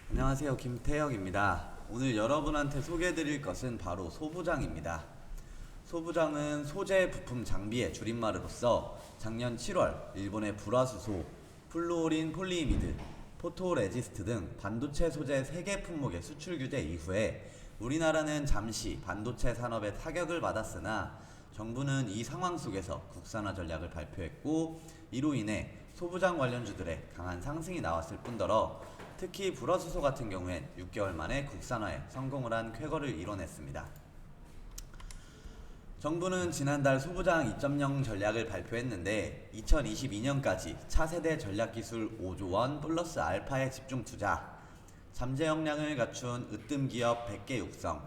안녕하세요, 김태혁입니다. 오늘 여러분한테 소개해드릴 것은 바로 소부장입니다. 소부장은 소재 부품 장비의 줄임말으로서 작년 7월 일본의 불화수소, 플루오린 폴리이미드, 포토레지스트 등 반도체 소재 3개 품목의 수출 규제 이후에 우리나라는 잠시 반도체 산업에 타격을 받았으나 정부는 이 상황 속에서 국산화 전략을 발표했고, 이로 인해 소부장 관련주들의 강한 상승이 나왔을 뿐더러 특히 불화수소 같은 경우엔 6개월 만에 국산화에 성공을 한 쾌거를 이뤄냈습니다. 정부는 지난달 소부장 2.0 전략을 발표했는데 2022년까지 차세대 전략기술 5조 원 플러스 알파에 집중 투자, 잠재 역량을 갖춘 으뜸 기업 100개 육성,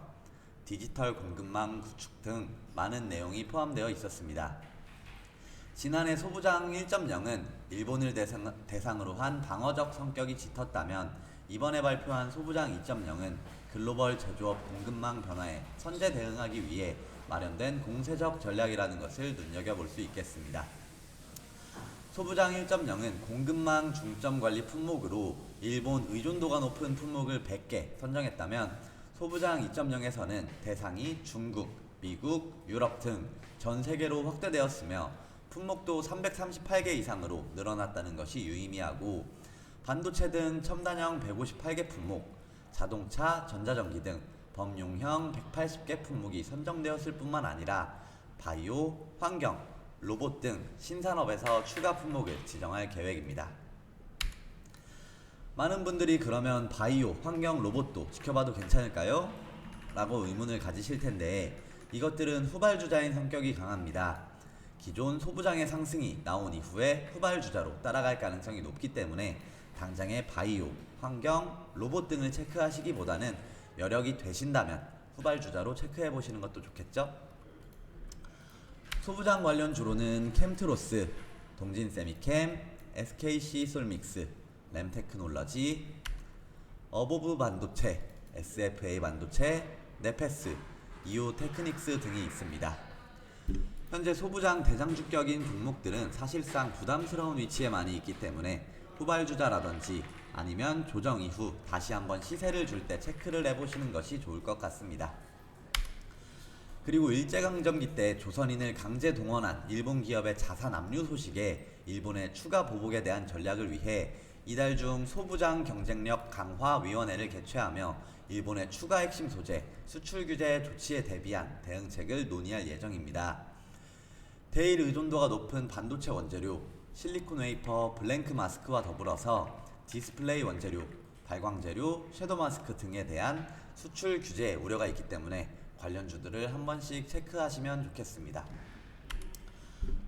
디지털 공급망 구축 등 많은 내용이 포함되어 있었습니다. 지난해 소부장 1.0은 일본을 대상으로 한 방어적 성격이 짙었다면, 이번에 발표한 소부장 2.0은 글로벌 제조업 공급망 변화에 선제 대응하기 위해 마련된 공세적 전략이라는 것을 눈여겨볼 수 있겠습니다. 소부장 1.0은 공급망 중점 관리 품목으로 일본 의존도가 높은 품목을 100개 선정했다면, 소부장 2.0에서는 대상이 중국, 미국, 유럽 등 전 세계로 확대되었으며 품목도 338개 이상으로 늘어났다는 것이 유의미하고, 반도체 등 첨단형 158개 품목, 자동차, 전자전기 등 범용형 180개 품목이 선정되었을 뿐만 아니라 바이오, 환경, 로봇 등 신산업에서 추가 품목을 지정할 계획입니다. 많은 분들이 그러면 바이오, 환경, 로봇도 지켜봐도 괜찮을까요? 라고 의문을 가지실 텐데, 이것들은 후발주자인 성격이 강합니다. 기존 소부장의 상승이 나온 이후에 후발주자로 따라갈 가능성이 높기 때문에 당장의 바이오, 환경, 로봇 등을 체크하시기보다는 여력이 되신다면 후발주자로 체크해보시는 것도 좋겠죠? 소부장 관련 주로는 캠트로스, 동진세미캠, SKC 솔믹스, 램테크놀러지, 어보브 반도체, SFA 반도체, 네페스, 이오테크닉스 등이 있습니다. 현재 소부장 대장주격인 종목들은 사실상 부담스러운 위치에 많이 있기 때문에 후발주자라든지 아니면 조정 이후 다시 한번 시세를 줄 때 체크를 해보시는 것이 좋을 것 같습니다. 그리고 일제강점기 때 조선인을 강제 동원한 일본 기업의 자산 압류 소식에 일본의 추가 보복에 대한 전략을 위해 이달 중 소부장 경쟁력 강화 위원회를 개최하며 일본의 추가 핵심 소재 수출 규제 조치에 대비한 대응책을 논의할 예정입니다. 대일 의존도가 높은 반도체 원재료, 실리콘 웨이퍼, 블랭크 마스크와 더불어서 디스플레이 원재료, 발광재료, 섀도우 마스크 등에 대한 수출 규제 우려가 있기 때문에 관련주들을 한 번씩 체크하시면 좋겠습니다.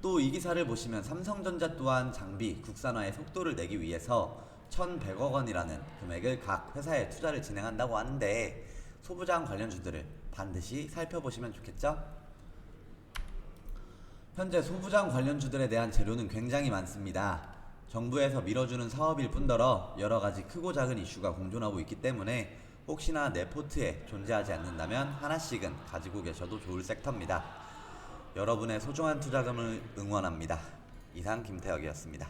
또 이 기사를 보시면 삼성전자 또한 장비 국산화의 속도를 내기 위해서 1,100억 원이라는 금액을 각 회사에 투자를 진행한다고 하는데, 소부장 관련주들을 반드시 살펴보시면 좋겠죠? 현재 소부장 관련주들에 대한 재료는 굉장히 많습니다. 정부에서 밀어주는 사업일 뿐더러 여러가지 크고 작은 이슈가 공존하고 있기 때문에 혹시나 내 포트에 존재하지 않는다면 하나씩은 가지고 계셔도 좋을 섹터입니다. 여러분의 소중한 투자금을 응원합니다. 이상 김태혁이었습니다.